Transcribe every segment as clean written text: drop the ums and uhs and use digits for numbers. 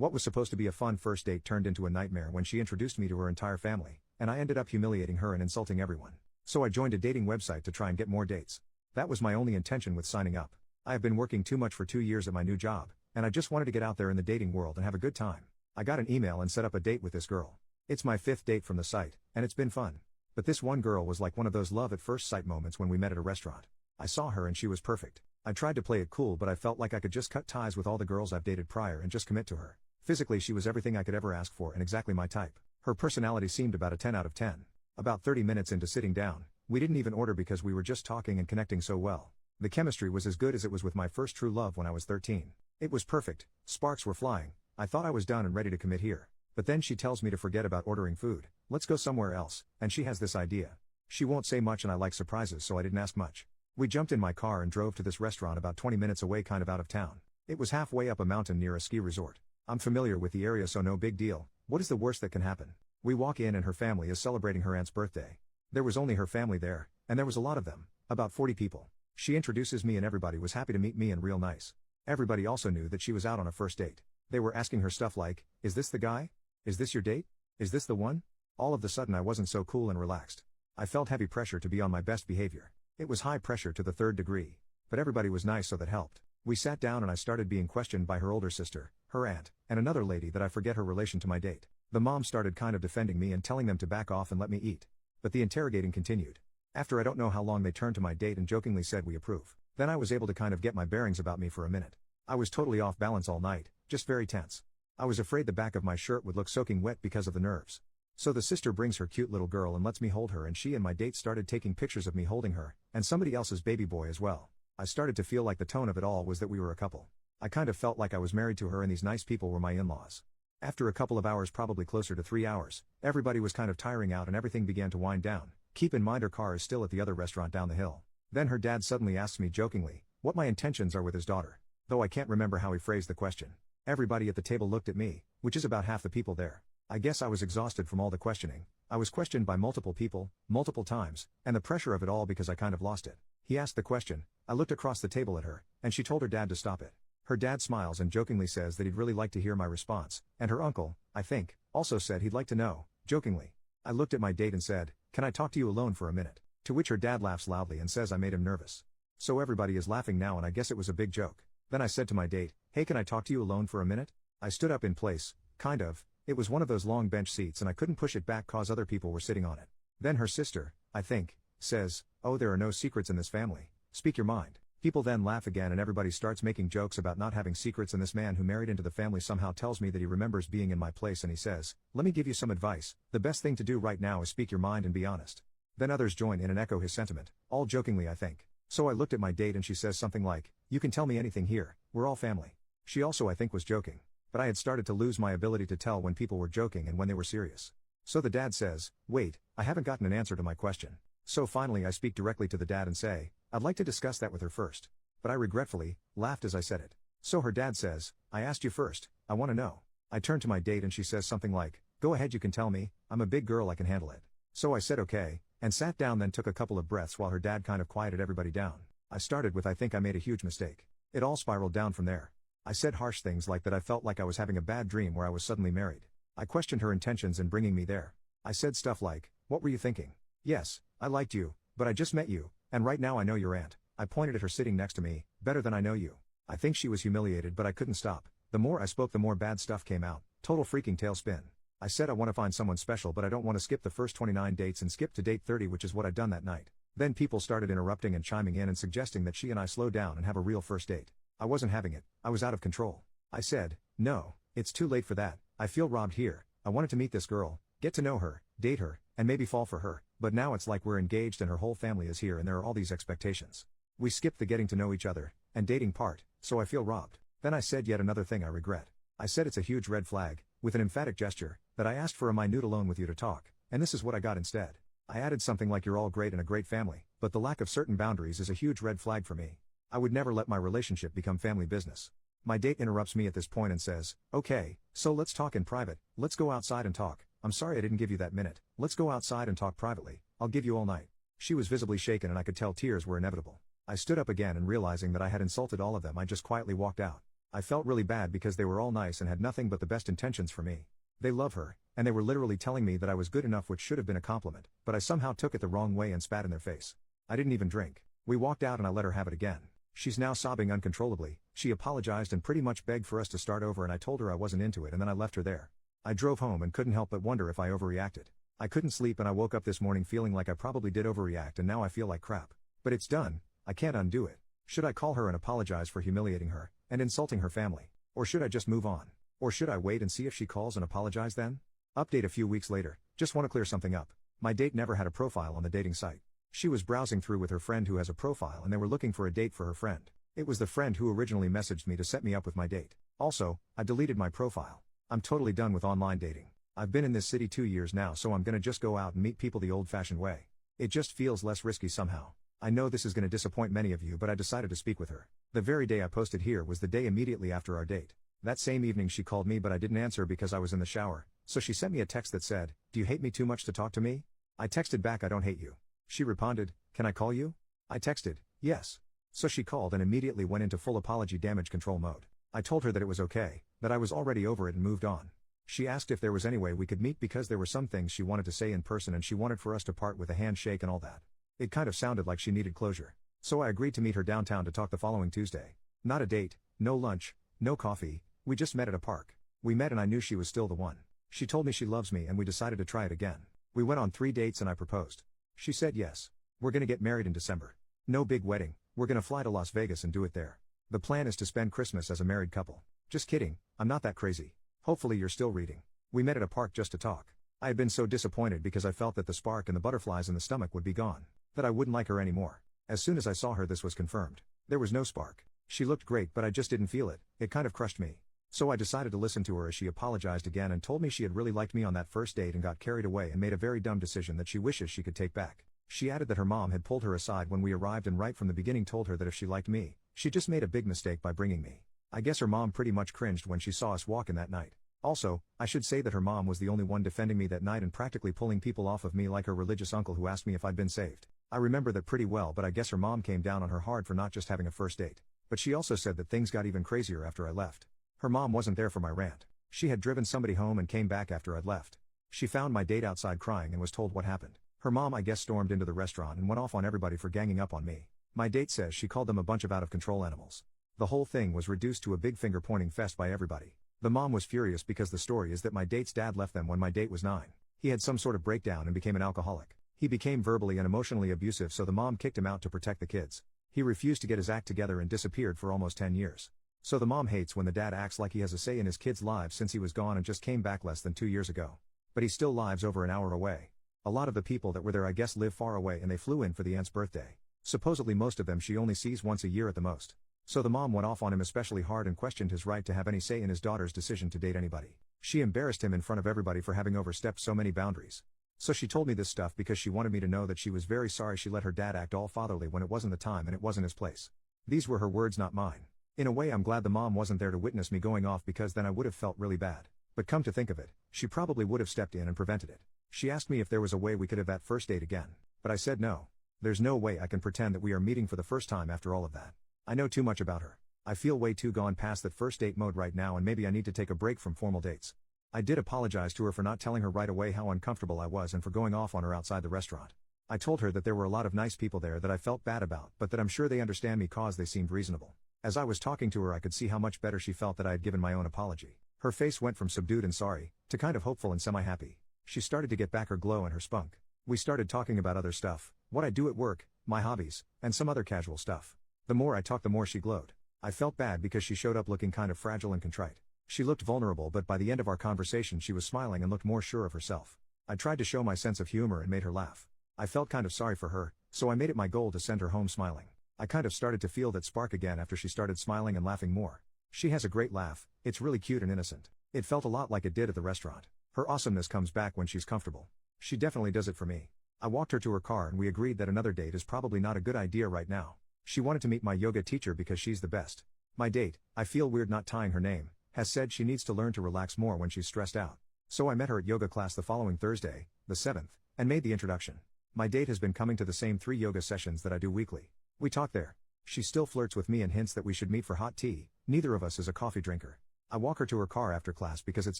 What was supposed to be a fun first date turned into a nightmare when she introduced me to her entire family, and I ended up humiliating her and insulting everyone. So I joined a dating website to try and get more dates. That was my only intention with signing up. I have been working too much for 2 years at my new job, and I just wanted to get out there in the dating world and have a good time. I got an email and set up a date with this girl. It's my 5th date from the site, and it's been fun. But this one girl was like one of those love at first sight moments when we met at a restaurant. I saw her and she was perfect. I tried to play it cool, but I felt like I could just cut ties with all the girls I've dated prior and just commit to her. Physically, she was everything I could ever ask for and exactly my type. Her personality seemed about a 10 out of 10. About 30 minutes into sitting down, we didn't even order because we were just talking and connecting so well. The chemistry was as good as it was with my first true love when I was 13. It was perfect, sparks were flying. I thought I was done and ready to commit here. But then she tells me to forget about ordering food, let's go somewhere else, and she has this idea. She won't say much and I like surprises, so I didn't ask much. We jumped in my car and drove to this restaurant about 20 minutes away, kind of out of town. It was halfway up a mountain near a ski resort. I'm familiar with the area, so no big deal. What is the worst that can happen? We walk in and her family is celebrating her aunt's birthday. There was only her family there, and there was a lot of them, about 40 people. She introduces me and everybody was happy to meet me and real nice. Everybody also knew that she was out on a first date. They were asking her stuff like, is this the guy? Is this your date? Is this the one? All of the sudden I wasn't so cool and relaxed. I felt heavy pressure to be on my best behavior. It was high pressure to the 3rd degree. But everybody was nice, so that helped. We sat down and I started being questioned by her older sister, her aunt, and another lady that I forget her relation to my date. The mom started kind of defending me and telling them to back off and let me eat. But the interrogating continued. After I don't know how long, they turned to my date and jokingly said we approve. Then I was able to kind of get my bearings about me for a minute. I was totally off balance all night, just very tense. I was afraid the back of my shirt would look soaking wet because of the nerves. So the sister brings her cute little girl and lets me hold her, and she and my date started taking pictures of me holding her, and somebody else's baby boy as well. I started to feel like the tone of it all was that we were a couple. I kind of felt like I was married to her and these nice people were my in-laws. After a couple of hours, probably closer to 3 hours, everybody was kind of tiring out and everything began to wind down. Keep in mind her car is still at the other restaurant down the hill. Then her dad suddenly asks me jokingly what my intentions are with his daughter. Though I can't remember how he phrased the question. Everybody at the table looked at me, which is about half the people there. I guess I was exhausted from all the questioning. I was questioned by multiple people, multiple times, and the pressure of it all because I kind of lost it. He asked the question, I looked across the table at her, and she told her dad to stop it. Her dad smiles and jokingly says that he'd really like to hear my response, and her uncle, I think, also said he'd like to know, jokingly. I looked at my date and said, can I talk to you alone for a minute? To which her dad laughs loudly and says I made him nervous. So everybody is laughing now and I guess it was a big joke. Then I said to my date, hey, can I talk to you alone for a minute? I stood up in place, kind of. It was one of those long bench seats and I couldn't push it back cause other people were sitting on it. Then her sister, I think, says, oh, there are no secrets in this family. Speak your mind. People then laugh again and everybody starts making jokes about not having secrets, and this man who married into the family somehow tells me that he remembers being in my place and he says, let me give you some advice. The best thing to do right now is speak your mind and be honest. Then others join in and echo his sentiment, all jokingly I think. So I looked at my date and she says something like, you can tell me anything here, we're all family. She also I think was joking. But I had started to lose my ability to tell when people were joking and when they were serious. So the dad says, wait, I haven't gotten an answer to my question. So finally I speak directly to the dad and say, I'd like to discuss that with her first. But I regretfully laughed as I said it. So her dad says, I asked you first, I want to know. I turn to my date and she says something like, go ahead, you can tell me, I'm a big girl, I can handle it. So I said okay, and sat down, then took a couple of breaths while her dad kind of quieted everybody down. I started with I think I made a huge mistake. It all spiraled down from there. I said harsh things like that I felt like I was having a bad dream where I was suddenly married. I questioned her intentions in bringing me there. I said stuff like, what were you thinking? Yes, I liked you, but I just met you, and right now I know your aunt. I pointed at her sitting next to me, better than I know you. I think she was humiliated, but I couldn't stop. The more I spoke, the more bad stuff came out. Total freaking tailspin. I said I want to find someone special, but I don't want to skip the first 29 dates and skip to date 30, which is what I'd done that night. Then people started interrupting and chiming in and suggesting that she and I slow down and have a real first date. I wasn't having it. I was out of control. I said, no, it's too late for that. I feel robbed here. I wanted to meet this girl, get to know her, date her, and maybe fall for her, but now it's like we're engaged and her whole family is here and there are all these expectations. We skipped the getting to know each other and dating part, so I feel robbed. Then I said yet another thing I regret. I said it's a huge red flag, with an emphatic gesture, that I asked for a minute alone with you to talk, and this is what I got instead. I added something like you're all great and a great family, but the lack of certain boundaries is a huge red flag for me. I would never let my relationship become family business. My date interrupts me at this point and says, okay, so let's talk in private, let's go outside and talk. I'm sorry I didn't give you that minute, let's go outside and talk privately, I'll give you all night. She was visibly shaken and I could tell tears were inevitable. I stood up again and realizing that I had insulted all of them, I just quietly walked out. I felt really bad because they were all nice and had nothing but the best intentions for me. They love her, and they were literally telling me that I was good enough, which should have been a compliment, but I somehow took it the wrong way and spat in their face. I didn't even drink. We walked out and I let her have it again. She's now sobbing uncontrollably. She apologized and pretty much begged for us to start over, and I told her I wasn't into it, and then I left her there. I drove home and couldn't help but wonder if I overreacted. I couldn't sleep and I woke up this morning feeling like I probably did overreact, and now I feel like crap. But it's done. I can't undo it. Should I call her and apologize for humiliating her and insulting her family? Or should I just move on? Or should I wait and see if she calls and apologize then? Update a few weeks later. Just want to clear something up. My date never had a profile on the dating site. She was browsing through with her friend who has a profile, and they were looking for a date for her friend. It was the friend who originally messaged me to set me up with my date. Also, I deleted my profile. I'm totally done with online dating. I've been in this city 2 years now, so I'm gonna just go out and meet people the old-fashioned way. It just feels less risky somehow. I know this is gonna disappoint many of you, but I decided to speak with her. The very day I posted here was the day immediately after our date. That same evening she called me, but I didn't answer because I was in the shower, so she sent me a text that said, "Do you hate me too much to talk to me?" I texted back, "I don't hate you." She responded, "Can I call you?" I texted, "Yes." So she called and immediately went into full apology damage control mode. I told her that it was okay, that I was already over it and moved on. She asked if there was any way we could meet because there were some things she wanted to say in person and she wanted for us to part with a handshake and all that. It kind of sounded like she needed closure. So I agreed to meet her downtown to talk the following Tuesday. Not a date, no lunch, no coffee, we just met at a park. We met and I knew she was still the one. She told me she loves me and we decided to try it again. We went on 3 dates and I proposed. She said yes. We're gonna get married in December. No big wedding, we're gonna fly to Las Vegas and do it there. The plan is to spend Christmas as a married couple. Just kidding, I'm not that crazy. Hopefully you're still reading. We met at a park just to talk. I had been so disappointed because I felt that the spark and the butterflies in the stomach would be gone. That I wouldn't like her anymore. As soon as I saw her, this was confirmed. There was no spark. She looked great, but I just didn't feel it. It kind of crushed me. So I decided to listen to her as she apologized again and told me she had really liked me on that first date and got carried away and made a very dumb decision that she wishes she could take back. She added that her mom had pulled her aside when we arrived and right from the beginning told her that if she liked me, she just made a big mistake by bringing me. I guess her mom pretty much cringed when she saw us walk in that night. Also, I should say that her mom was the only one defending me that night and practically pulling people off of me like her religious uncle who asked me if I'd been saved. I remember that pretty well, but I guess her mom came down on her hard for not just having a first date. But she also said that things got even crazier after I left. Her mom wasn't there for my rant. She had driven somebody home and came back after I'd left. She found my date outside crying and was told what happened. Her mom, I guess, stormed into the restaurant and went off on everybody for ganging up on me. My date says she called them a bunch of out-of-control animals. The whole thing was reduced to a big finger-pointing fest by everybody. The mom was furious because the story is that my date's dad left them when my date was 9. He had some sort of breakdown and became an alcoholic. He became verbally and emotionally abusive, so the mom kicked him out to protect the kids. He refused to get his act together and disappeared for almost 10 years. So the mom hates when the dad acts like he has a say in his kids' lives since he was gone and just came back less than 2 years ago. But he still lives over an hour away. A lot of the people that were there I guess live far away and they flew in for the aunt's birthday. Supposedly most of them she only sees once a year at the most. So the mom went off on him especially hard and questioned his right to have any say in his daughter's decision to date anybody. She embarrassed him in front of everybody for having overstepped so many boundaries. So she told me this stuff because she wanted me to know that she was very sorry she let her dad act all fatherly when it wasn't the time and it wasn't his place. These were her words, not mine. In a way I'm glad the mom wasn't there to witness me going off because then I would have felt really bad. But come to think of it, she probably would have stepped in and prevented it. She asked me if there was a way we could have that first date again. But I said no. There's no way I can pretend that we are meeting for the first time after all of that. I know too much about her. I feel way too gone past that first date mode right now and maybe I need to take a break from formal dates. I did apologize to her for not telling her right away how uncomfortable I was and for going off on her outside the restaurant. I told her that there were a lot of nice people there that I felt bad about, but that I'm sure they understand me cause they seemed reasonable. As I was talking to her I could see how much better she felt that I had given my own apology. Her face went from subdued and sorry, to kind of hopeful and semi-happy. She started to get back her glow and her spunk. We started talking about other stuff, what I do at work, my hobbies, and some other casual stuff. The more I talked the more she glowed. I felt bad because she showed up looking kind of fragile and contrite. She looked vulnerable, but by the end of our conversation she was smiling and looked more sure of herself. I tried to show my sense of humor and made her laugh. I felt kind of sorry for her, so I made it my goal to send her home smiling. I kind of started to feel that spark again after she started smiling and laughing more. She has a great laugh, it's really cute and innocent. It felt a lot like it did at the restaurant. Her awesomeness comes back when she's comfortable. She definitely does it for me. I walked her to her car and we agreed that another date is probably not a good idea right now. She wanted to meet my yoga teacher because she's the best. My date, I feel weird not tying her name, has said she needs to learn to relax more when she's stressed out. So I met her at yoga class the following Thursday, the 7th, and made the introduction. My date has been coming to the same 3 yoga sessions that I do weekly. We talked there. She still flirts with me and hints that we should meet for hot tea. Neither of us is a coffee drinker. I walk her to her car after class because it's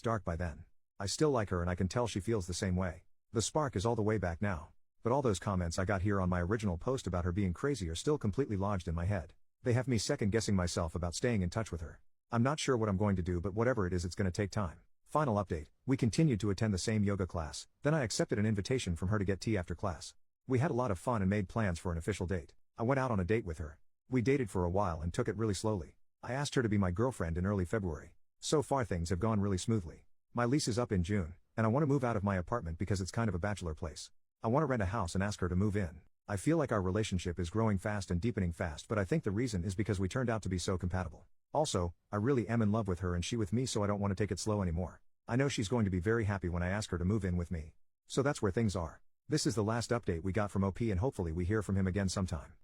dark by then. I still like her and I can tell she feels the same way. The spark is all the way back now. But all those comments I got here on my original post about her being crazy are still completely lodged in my head. They have me second guessing myself about staying in touch with her. I'm not sure what I'm going to do, but whatever it is, it's going to take time. Final update, we continued to attend the same yoga class, then I accepted an invitation from her to get tea after class. We had a lot of fun and made plans for an official date. I went out on a date with her. We dated for a while and took it really slowly. I asked her to be my girlfriend in early February. So far things have gone really smoothly. My lease is up in June, and I want to move out of my apartment because it's kind of a bachelor place. I want to rent a house and ask her to move in. I feel like our relationship is growing fast and deepening fast, but I think the reason is because we turned out to be so compatible. Also, I really am in love with her and she with me, so I don't want to take it slow anymore. I know she's going to be very happy when I ask her to move in with me. So that's where things are. This is the last update we got from OP and hopefully we hear from him again sometime.